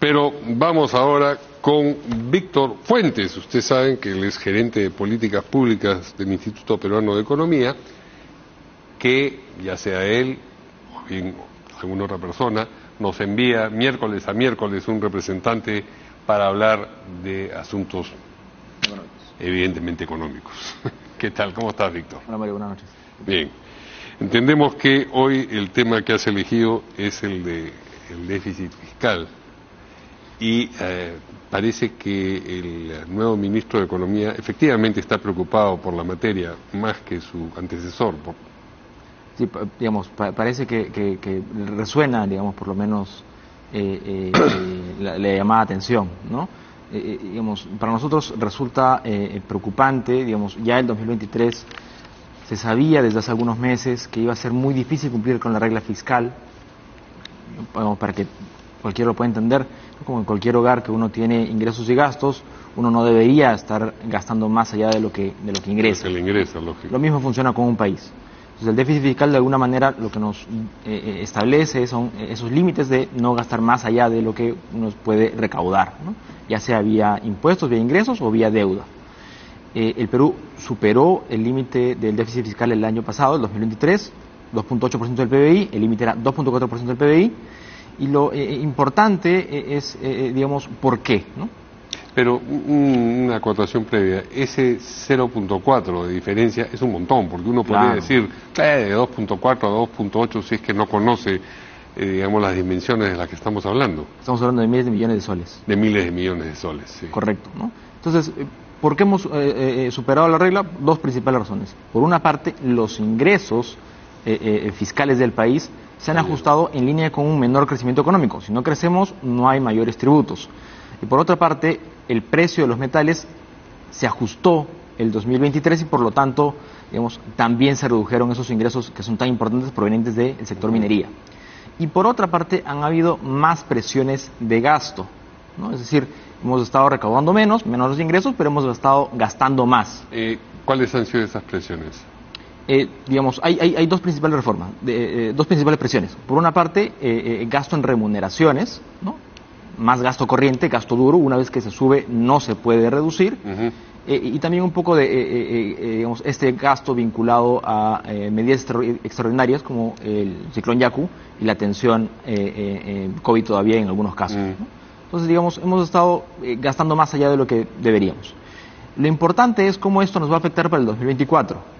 Pero vamos ahora con Víctor Fuentes. Ustedes saben que él es gerente de políticas públicas del Instituto Peruano de Economía, que ya sea él o bien alguna otra persona nos envía miércoles a miércoles un representante para hablar de asuntos evidentemente económicos. ¿Qué tal? ¿Cómo estás, Víctor? Hola, Mario, buenas noches. Bien. Entendemos que hoy el tema que has elegido es el déficit fiscal y parece que el nuevo ministro de Economía efectivamente está preocupado por la materia más que su antecesor. Sí, digamos, parece que resuena, digamos, por lo menos la llamada atención, ¿no? Digamos, para nosotros resulta preocupante, digamos, ya el 2023 se sabía desde hace algunos meses que iba a ser muy difícil cumplir con la regla fiscal, para que cualquiera lo pueda entender, como en cualquier hogar que uno tiene ingresos y gastos, uno no debería estar gastando más allá de lo que ingresa. Lo mismo funciona con un país. Entonces, el déficit fiscal de alguna manera lo que nos establece son esos límites de no gastar más allá de lo que uno puede recaudar, ¿no? Ya sea vía impuestos, vía ingresos o vía deuda. El Perú superó el límite del déficit fiscal el año pasado, el 2023, 2.8% del PBI, el límite era 2.4% del PBI, y lo importante es, digamos, ¿por qué?, ¿no? Pero una acotación previa, ese 0.4 de diferencia es un montón, porque uno podría decir de 2.4 a 2.8 si es que no conoce, digamos, las dimensiones de las que estamos hablando. Estamos hablando de miles de millones de soles. De miles de millones de soles, sí. Correcto, ¿no? Entonces, ¿por qué hemos superado la regla? Dos principales razones. Por una parte, los ingresos fiscales del país se han ajustado en línea con un menor crecimiento económico. Si no crecemos, no hay mayores tributos. Y por otra parte, el precio de los metales se ajustó el 2023 y por lo tanto, digamos, también se redujeron esos ingresos que son tan importantes provenientes del sector minería. Y por otra parte, han habido más presiones de gasto, ¿no? Es decir, hemos estado recaudando menores ingresos, pero hemos estado gastando más. ¿Cuáles han sido esas presiones? Digamos, hay dos principales reformas, dos principales presiones. Por una parte, gasto en remuneraciones, ¿no? Más gasto corriente, gasto duro, una vez que se sube no se puede reducir. Y también un poco de, digamos, este gasto vinculado a medidas extraordinarias como el ciclón Yaku y la atención COVID todavía en algunos casos, ¿no? Entonces, digamos, hemos estado gastando más allá de lo que deberíamos. Lo importante es cómo esto nos va a afectar para el 2024.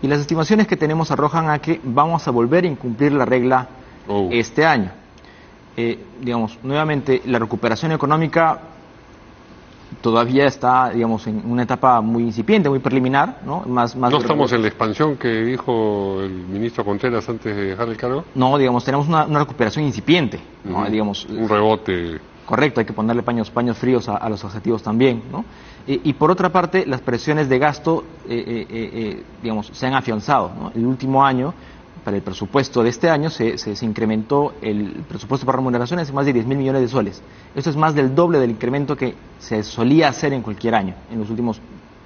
Y las estimaciones que tenemos arrojan a que vamos a volver a incumplir la regla este año. Digamos, nuevamente, la recuperación económica todavía está, digamos, en una etapa muy incipiente, muy preliminar, ¿no? ¿No estamos en la expansión que dijo el ministro Contreras antes de dejar el cargo? No, digamos, tenemos una recuperación incipiente, ¿no? Digamos, un rebote. Correcto, hay que ponerle paños fríos a los objetivos también, ¿no? Y por otra parte, las presiones de gasto, digamos, se han afianzado, ¿no? El último año, para el presupuesto de este año, se incrementó el presupuesto para remuneraciones en más de 10.000 millones de soles. Esto es más del doble del incremento que se solía hacer en cualquier año, en la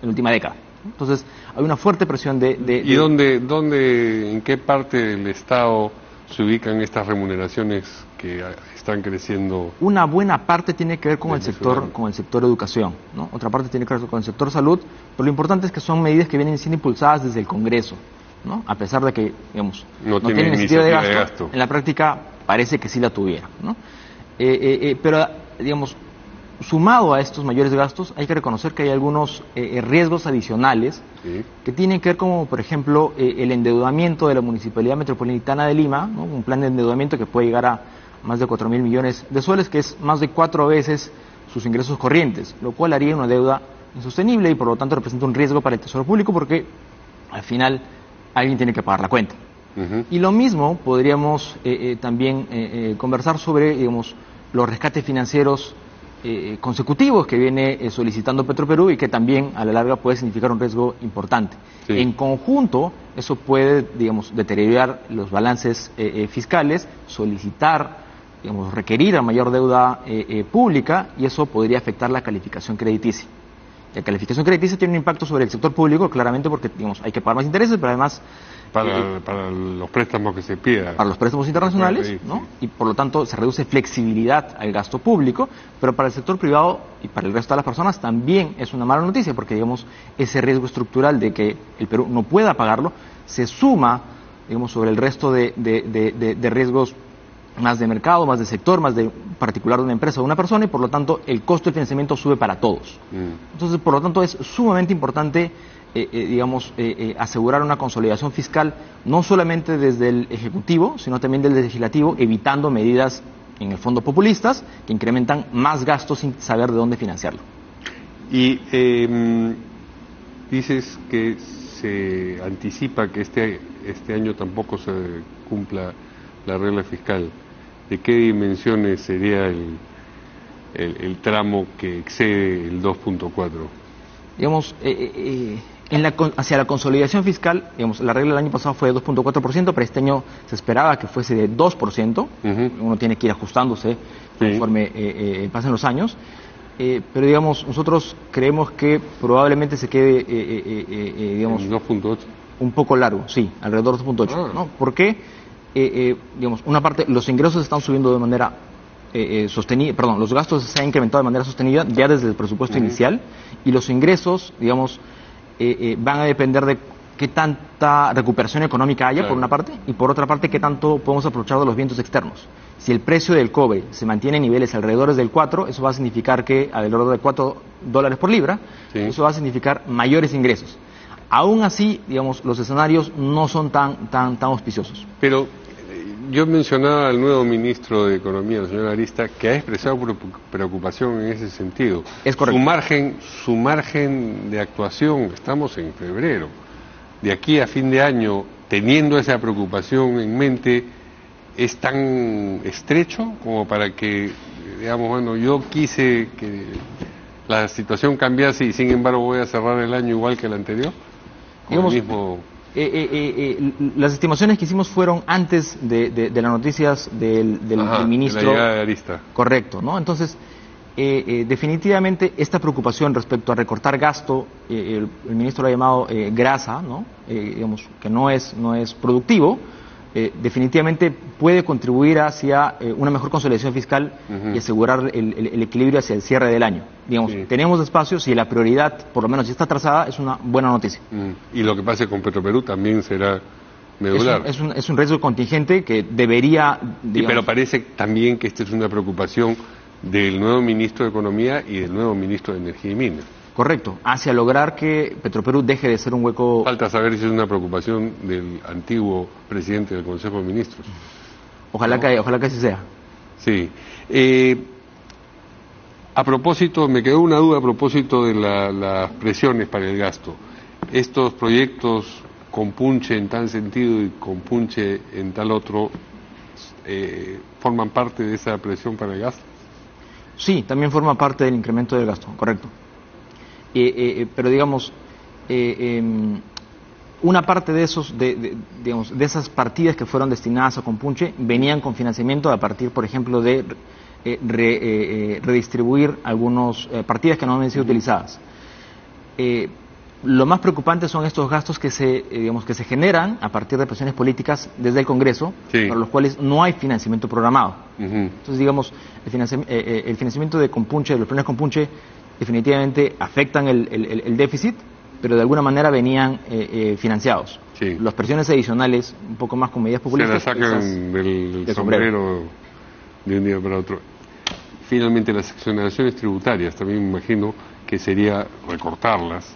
última década. Entonces, hay una fuerte presión ¿Y dónde, en qué parte del Estado se ubican estas remuneraciones que están creciendo? Una buena parte tiene que ver con el sector educación, ¿no? Otra parte tiene que ver con el sector salud, pero lo importante es que son medidas que vienen siendo impulsadas desde el Congreso, ¿no? A pesar de que, digamos, no tienen iniciativa de gasto, en la práctica parece que sí la tuviera, ¿no? Pero, digamos, sumado a estos mayores gastos, hay que reconocer que hay algunos riesgos adicionales que tienen que ver como, por ejemplo, el endeudamiento de la Municipalidad Metropolitana de Lima, ¿no? Un plan de endeudamiento que puede llegar a más de 4.000 millones de soles, que es más de 4 veces sus ingresos corrientes, lo cual haría una deuda insostenible y por lo tanto representa un riesgo para el Tesoro Público porque al final alguien tiene que pagar la cuenta. Y lo mismo podríamos también conversar sobre, digamos, los rescates financieros consecutivos que viene solicitando Petroperú y que también a la larga puede significar un riesgo importante. En conjunto, eso puede, digamos, deteriorar los balances fiscales, solicitar, digamos, requerir a mayor deuda pública y eso podría afectar la calificación crediticia. La calificación crediticia tiene un impacto sobre el sector público, claramente porque, digamos, hay que pagar más intereses, pero además para los préstamos que se pidan. Para los préstamos internacionales, ¿no? Y por lo tanto se reduce flexibilidad al gasto público, pero para el sector privado y para el resto de las personas también es una mala noticia, porque digamos ese riesgo estructural de que el Perú no pueda pagarlo se suma, digamos, sobre el resto de riesgos más de mercado, más de sector, más de particular de una empresa o de una persona, y por lo tanto el costo de financiamiento sube para todos. Entonces, por lo tanto, es sumamente importante asegurar una consolidación fiscal, no solamente desde el Ejecutivo, sino también desde el Legislativo, evitando medidas, en el fondo, populistas, que incrementan más gastos sin saber de dónde financiarlo. Y dices que se anticipa que este año tampoco se cumpla la regla fiscal. ¿De qué dimensiones sería el tramo que excede el 2.4? Digamos, hacia la consolidación fiscal, digamos, la regla del año pasado fue de 2.4%, pero este año se esperaba que fuese de 2%. Uno tiene que ir ajustándose conforme pasen los años. Pero digamos, nosotros creemos que probablemente se quede, digamos, 2.8. Un poco largo, sí, alrededor de 2.8. ¿No? ¿Por qué? Digamos, una parte, los ingresos están subiendo de manera sostenida, perdón, los gastos se han incrementado de manera sostenida ya desde el presupuesto inicial, y los ingresos, digamos, van a depender de qué tanta recuperación económica haya, por una parte, y por otra parte, qué tanto podemos aprovechar de los vientos externos. Si el precio del cobre se mantiene en niveles alrededor del 4, eso va a significar que alrededor de $4 por libra, eso va a significar mayores ingresos. Aún así, digamos, los escenarios no son tan auspiciosos. Pero yo mencionaba al nuevo ministro de Economía, el señor Arista, que ha expresado preocupación en ese sentido. Es correcto. Su margen de actuación, estamos en febrero, de aquí a fin de año, teniendo esa preocupación en mente, ¿es tan estrecho como para que, digamos, bueno, yo quise que la situación cambiase y sin embargo voy a cerrar el año igual que el anterior? Digamos, las estimaciones que hicimos fueron antes de las noticias del ministro. De la llegada de Arista. Correcto, ¿no? Entonces, definitivamente esta preocupación respecto a recortar gasto, el ministro lo ha llamado grasa, ¿no? Digamos que no es productivo. Definitivamente puede contribuir hacia una mejor consolidación fiscal y asegurar el equilibrio hacia el cierre del año. Digamos, tenemos espacios y la prioridad, por lo menos si está trazada, es una buena noticia. Y lo que pase con Petroperú también será medular. Es un riesgo contingente que debería... Pero parece también que esta es una preocupación del nuevo ministro de Economía y del nuevo ministro de Energía y Minas. Correcto, hacia lograr que Petroperú deje de ser un hueco... Falta saber si es una preocupación del antiguo presidente del Consejo de Ministros. Ojalá que así sea. Sí. A propósito, me quedó una duda a propósito de las presiones para el gasto. ¿Estos proyectos con punche en tal sentido y con punche en tal otro forman parte de esa presión para el gasto? Sí, también forma parte del incremento del gasto, correcto. Pero digamos, una parte de de esas partidas que fueron destinadas a Compunche venían con financiamiento a partir, por ejemplo, de redistribuir algunas partidas que no habían sido utilizadas. Lo más preocupante son estos gastos que se generan a partir de presiones políticas desde el Congreso, para los cuales no hay financiamiento programado. Entonces, digamos, el financiamiento de Compunche, de los planes Compunche, definitivamente afectan el déficit, pero de alguna manera venían financiados. Las presiones adicionales, un poco más con medidas populistas, se las sacan del sombrero de un día para otro. Finalmente, las exoneraciones tributarias, también me imagino que sería recortarlas,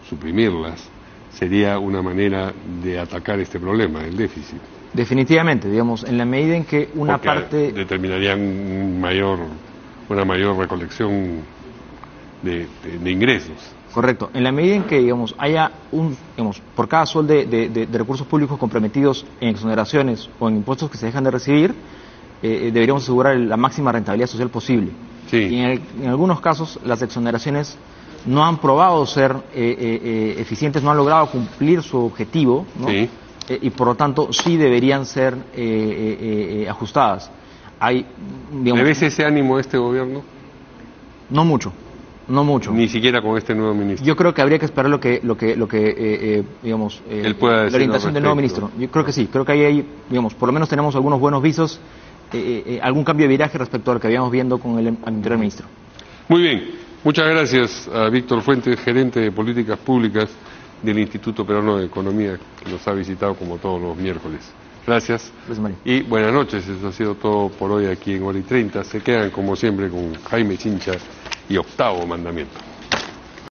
suprimirlas, sería una manera de atacar este problema del déficit. Definitivamente, digamos, en la medida en que una parte... determinarían una mayor recolección de ingresos. Correcto. En la medida en que, digamos, haya por cada sol de recursos públicos comprometidos en exoneraciones o en impuestos que se dejan de recibir, deberíamos asegurar la máxima rentabilidad social posible. Y en algunos casos las exoneraciones no han probado ser eficientes, no han logrado cumplir su objetivo, ¿no? Y por lo tanto sí deberían ser ajustadas. ¿Le ves ese ánimo a este gobierno? No mucho. No mucho. Ni siquiera con este nuevo ministro. Yo creo que habría que esperar digamos, la orientación del nuevo ministro. Yo creo que sí, creo que ahí, digamos, por lo menos tenemos algunos buenos visos, algún cambio de viraje respecto a lo que habíamos viendo con el anterior ministro. Muy bien, muchas gracias a Víctor Fuentes, gerente de políticas públicas del Instituto Peruano de Economía, que nos ha visitado como todos los miércoles. Gracias. Y buenas noches, eso ha sido todo por hoy aquí en Hora y 30. Se quedan como siempre con Jaime Chincha y Octavo Mandamiento.